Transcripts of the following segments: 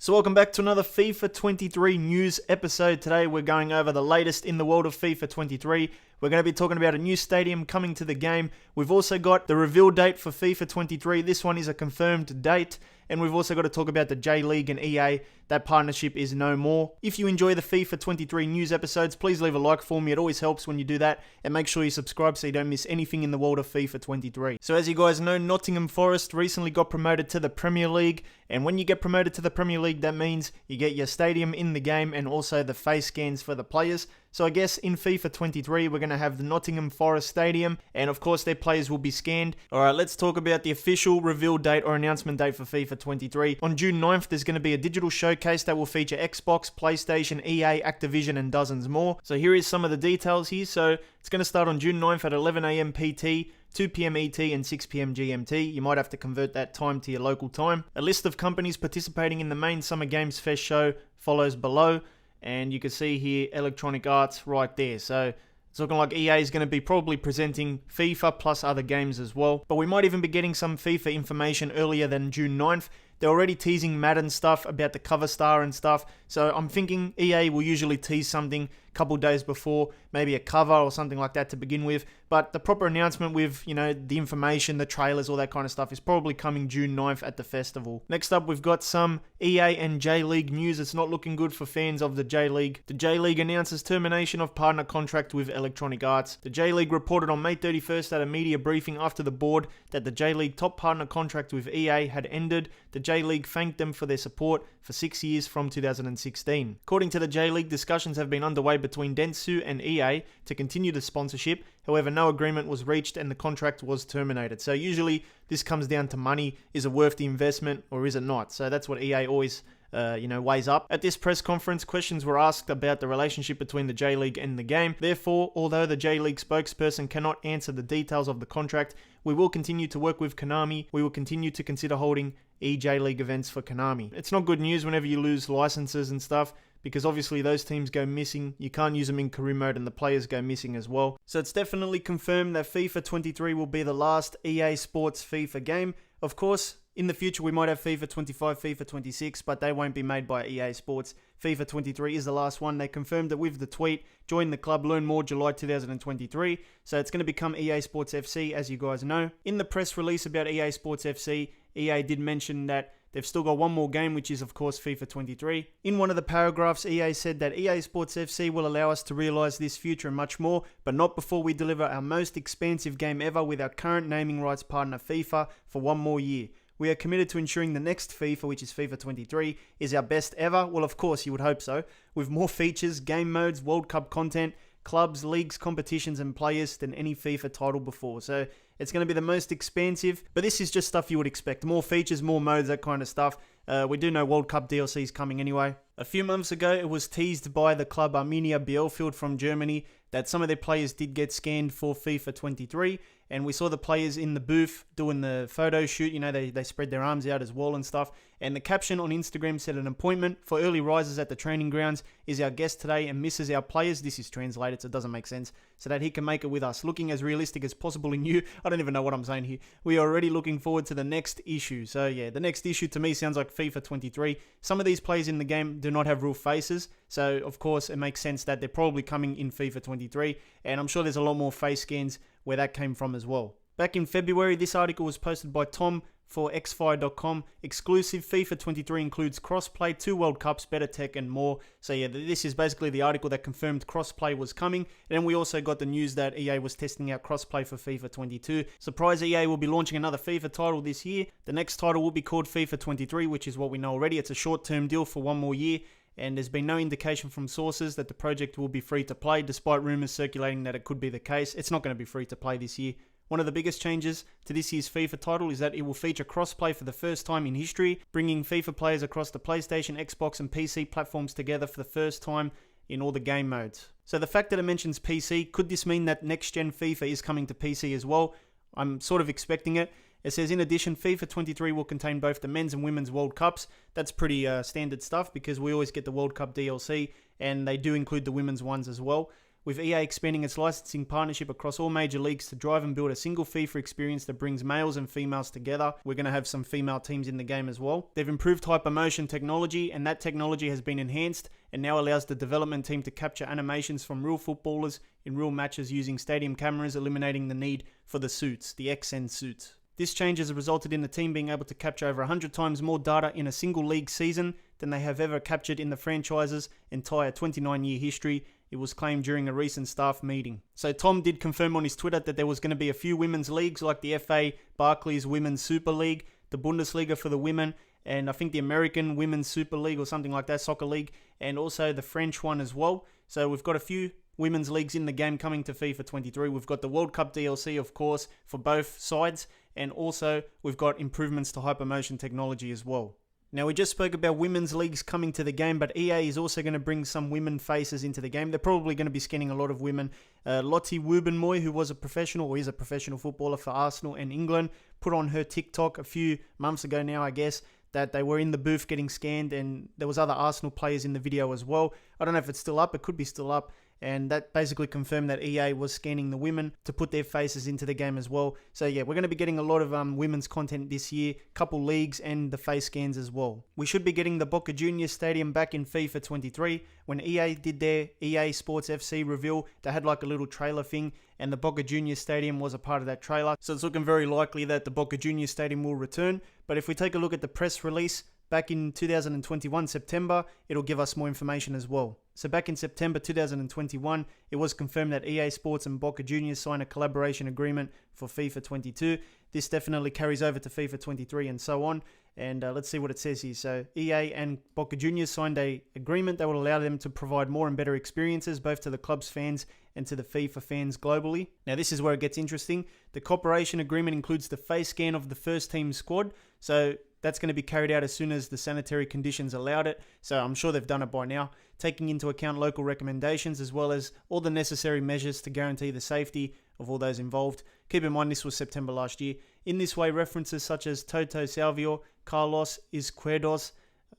So welcome back to another FIFA 23 news episode. Today we're going over the latest in the world of FIFA 23. We're going to be talking about a new stadium coming to the game. We've also got the reveal date for FIFA 23. This one is a confirmed date. And we've also got to talk about the J-League and EA. That partnership is no more. If you enjoy the FIFA 23 news episodes, please leave a like for me. It always helps when you do that. And make sure you subscribe so you don't miss anything in the world of FIFA 23. So as you guys know, Nottingham Forest recently got promoted to the Premier League. And when you get promoted to the Premier League, that means you get your stadium in the game and also the face scans for the players. So I guess in FIFA 23, we're going to have the Nottingham Forest Stadium, and of course their players will be scanned. Alright, let's talk about the official reveal date or announcement date for FIFA 23. On June 9th, there's going to be a digital showcase that will feature Xbox, PlayStation, EA, Activision, and dozens more. So here is some of the details here. So it's going to start on June 9th at 11 AM PT, 2 PM ET and 6 PM GMT. You might have to convert that time to your local time. A list of companies participating in the main Summer Games Fest show follows below. And you can see here Electronic Arts right there. So it's looking like EA is going to be probably presenting FIFA plus other games as well. But we might even be getting some FIFA information earlier than June 9th. They're already teasing Madden stuff about the cover star and stuff. So I'm thinking EA will usually tease something a couple days before, maybe a cover or something like that to begin with. But the proper announcement with, the information, the trailers, all that kind of stuff is probably coming June 9th at the festival. Next up, we've got some EA and J-League news. It's not looking good for fans of the J-League. The J-League announces termination of partner contract with Electronic Arts. The J-League reported on May 31st at a media briefing after the board that the J-League top partner contract with EA had ended. The J-League thanked them for their support for 6 years from 2016. According to the J-League, discussions have been underway between Dentsu and EA to continue the sponsorship. However, no agreement was reached and the contract was terminated. So usually this comes down to money. Is it worth the investment or is it not? So that's what EA always weighs up. At this press conference, questions were asked about the relationship between the J-League and the game. Therefore, although the J-League spokesperson cannot answer the details of the contract, we will continue to work with Konami. We will continue to consider holding J-League events for Konami. It's not good news whenever you lose licenses and stuff, because obviously those teams go missing. You can't use them in career mode and the players go missing as well. So it's definitely confirmed that FIFA 23 will be the last EA Sports FIFA game. Of course, in the future we might have FIFA 25, FIFA 26, but they won't be made by EA Sports. FIFA 23 is the last one. They confirmed it with the tweet, join the club, learn more, July 2023. So it's going to become EA Sports FC, as you guys know. In the press release about EA Sports FC, EA did mention that they've still got one more game, which is of course FIFA 23. In one of the paragraphs, EA said that EA Sports FC will allow us to realise this future and much more, but not before we deliver our most expansive game ever with our current naming rights partner FIFA for one more year. We are committed to ensuring the next FIFA, which is FIFA 23, is our best ever. Well, of course, you would hope so. With more features, game modes, World Cup content, clubs, leagues, competitions, and players than any FIFA title before. So it's going to be the most expansive, but this is just stuff you would expect. More features, more modes, that kind of stuff. We do know World Cup DLC is coming anyway. A few months ago, it was teased by the club Arminia Bielefeld from Germany that some of their players did get scanned for FIFA 23, and we saw the players in the booth doing the photo shoot. They spread their arms out as well and stuff. And the caption on Instagram said, an appointment for early risers at the training grounds is our guest today and misses our players. This is translated, so it doesn't make sense. So that he can make it with us, looking as realistic as possible in you. I don't even know what I'm saying here. We are already looking forward to the next issue. So yeah, the next issue to me sounds like FIFA 23. Some of these players in the game do not have real faces. So of course it makes sense that they're probably coming in FIFA 23. And I'm sure there's a lot more face scans where that came from as well. Back in February, this article was posted by Tom for xfi.com. Exclusive FIFA 23 includes crossplay, 2 World Cups, better tech, and more. So yeah, this is basically the article that confirmed crossplay was coming. And then we also got the news that EA was testing out crossplay for FIFA 22. Surprise, EA will be launching another FIFA title this year. The next title will be called FIFA 23, which is what we know already. It's a short-term deal for one more year. And there's been no indication from sources that the project will be free to play, despite rumours circulating that it could be the case. It's not going to be free to play this year. One of the biggest changes to this year's FIFA title is that it will feature crossplay for the first time in history, bringing FIFA players across the PlayStation, Xbox and PC platforms together for the first time in all the game modes. So the fact that it mentions PC, could this mean that next-gen FIFA is coming to PC as well? I'm sort of expecting it. It says, in addition, FIFA 23 will contain both the men's and women's World Cups. That's pretty standard stuff because we always get the World Cup DLC and they do include the women's ones as well. with EA expanding its licensing partnership across all major leagues to drive and build a single FIFA experience that brings males and females together. We're going to have some female teams in the game as well. They've improved hypermotion technology, and that technology has been enhanced and now allows the development team to capture animations from real footballers in real matches using stadium cameras, eliminating the need for the suits, the XN suits. This change has resulted in the team being able to capture over 100 times more data in a single league season than they have ever captured in the franchise's entire 29-year history. It was claimed during a recent staff meeting. So Tom did confirm on his Twitter that there was going to be a few women's leagues like the FA Barclays Women's Super League, the Bundesliga for the women, and I think the American Women's Super League or something like that, Soccer League, and also the French one as well. So we've got a few women's leagues in the game coming to FIFA 23. We've got the World Cup DLC, of course, for both sides, and also we've got improvements to hypermotion technology as well. Now, we just spoke about women's leagues coming to the game, but EA is also going to bring some women faces into the game. They're probably going to be scanning a lot of women. Lottie Wubenmoy, who was a professional, or is a professional footballer for Arsenal and England, put on her TikTok a few months ago now, I guess, that they were in the booth getting scanned, and there was other Arsenal players in the video as well. I don't know if it's still up. It could be still up. And that basically confirmed that EA was scanning the women to put their faces into the game as well. So yeah, we're going to be getting a lot of women's content this year, couple leagues and the face scans as well. We should be getting the Boca Juniors Stadium back in FIFA 23. When EA did their EA Sports FC reveal, they had like a little trailer thing, and the Boca Juniors Stadium was a part of that trailer. So it's looking very likely that the Boca Juniors Stadium will return. But if we take a look at the press release, back in 2021, September, it'll give us more information as well. So back in September 2021, it was confirmed that EA Sports and Boca Juniors signed a collaboration agreement for FIFA 22. This definitely carries over to FIFA 23 and so on. And let's see what it says here. So EA and Boca Juniors signed an agreement that will allow them to provide more and better experiences, both to the club's fans and to the FIFA fans globally. Now this is where it gets interesting. The cooperation agreement includes the face scan of the first team squad. So that's going to be carried out as soon as the sanitary conditions allowed it. So I'm sure they've done it by now, taking into account local recommendations as well as all the necessary measures to guarantee the safety of all those involved. Keep in mind this was September last year. In this way, references such as Toto Salvio, Carlos Izquierdos,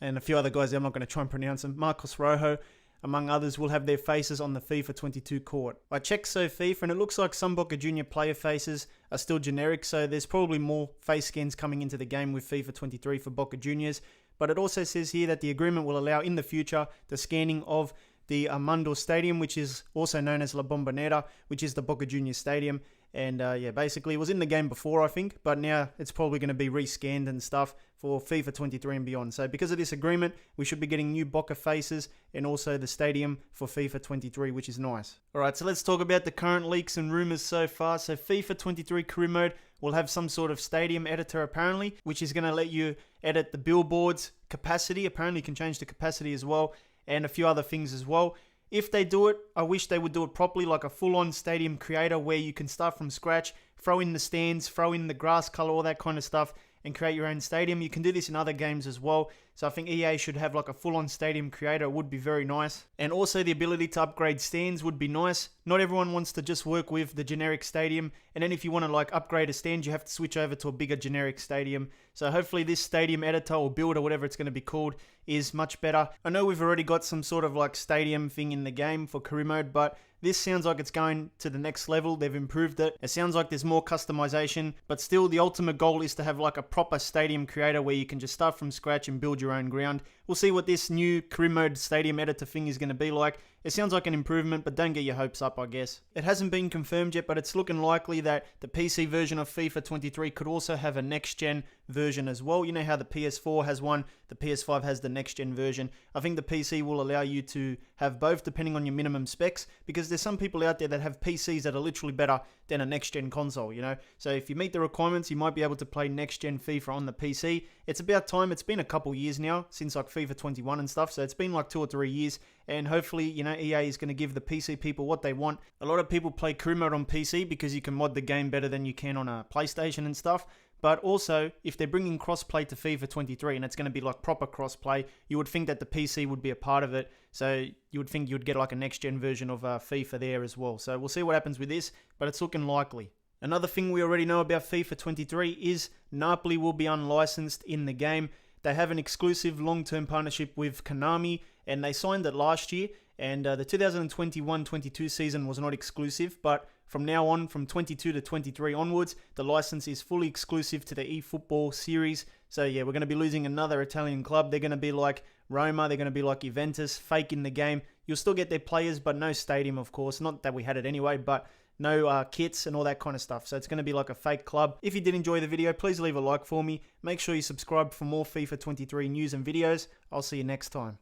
and a few other guys I'm not going to try and pronounce them, Marcos Rojo, among others, will have their faces on the FIFA 22 court. I checked FIFA and it looks like some Boca Junior player faces are still generic, so there's probably more face scans coming into the game with FIFA 23 for Boca Juniors. But it also says here that the agreement will allow in the future the scanning of the Armando Stadium, which is also known as La Bombonera, which is the Boca Juniors Stadium. And yeah, basically it was in the game before, I think, but now it's probably going to be rescanned and stuff for FIFA 23 and beyond. So because of this agreement, we should be getting new Boca faces and also the stadium for FIFA 23, which is nice. Alright, so let's talk about the current leaks and rumors so far. So FIFA 23 career mode will have some sort of stadium editor apparently, which is going to let you edit the billboards capacity. Apparently you can change the capacity as well, and a few other things as well. If they do it, I wish they would do it properly, like a full-on stadium creator where you can start from scratch, throw in the stands, throw in the grass color, all that kind of stuff, and create your own stadium. You can do this in other games as well. So I think EA should have like a full-on stadium creator. It would be very nice. And also the ability to upgrade stands would be nice. Not everyone wants to just work with the generic stadium. And then if you want to like upgrade a stand, you have to switch over to a bigger generic stadium. So hopefully this stadium editor or builder, whatever it's going to be called, is much better. I know we've already got some sort of like stadium thing in the game for career mode, but this sounds like it's going to the next level. They've improved it. It sounds like there's more customization, but still the ultimate goal is to have like a proper stadium creator where you can just start from scratch and build your own ground. We'll see what this new career mode stadium editor thing is going to be like. It sounds like an improvement, but don't get your hopes up, I guess. It hasn't been confirmed yet, but it's looking likely that the PC version of FIFA 23 could also have a next-gen version as well. You know how the PS4 has one, the PS5 has the next-gen version. I think the PC will allow you to have both depending on your minimum specs, because there's some people out there that have PCs that are literally better than a next-gen console, you know? So if you meet the requirements, you might be able to play next-gen FIFA on the PC. It's about time. It's been a couple years now since like FIFA 21 and stuff, so it's been like 2 or 3 years, and hopefully, you know, EA is going to give the PC people what they want. A lot of people play career mode on PC because you can mod the game better than you can on a PlayStation and stuff. But also, if they're bringing crossplay to FIFA 23 and it's going to be like proper crossplay, you would think that the PC would be a part of it. So you would think you'd get like a next-gen version of FIFA there as well. So we'll see what happens with this, but it's looking likely. Another thing we already know about FIFA 23 is Napoli will be unlicensed in the game. They have an exclusive long-term partnership with Konami, and they signed it last year. And the 2021-22 season was not exclusive, but from now on, from 22 to 23 onwards, the license is fully exclusive to the eFootball series. So yeah, we're going to be losing another Italian club. They're going to be like Roma, they're going to be like Juventus, fake in the game. You'll still get their players, but no stadium, of course. Not that we had it anyway, but no kits and all that kind of stuff. So it's going to be like a fake club. If you did enjoy the video, please leave a like for me. Make sure you subscribe for more FIFA 23 news and videos. I'll see you next time.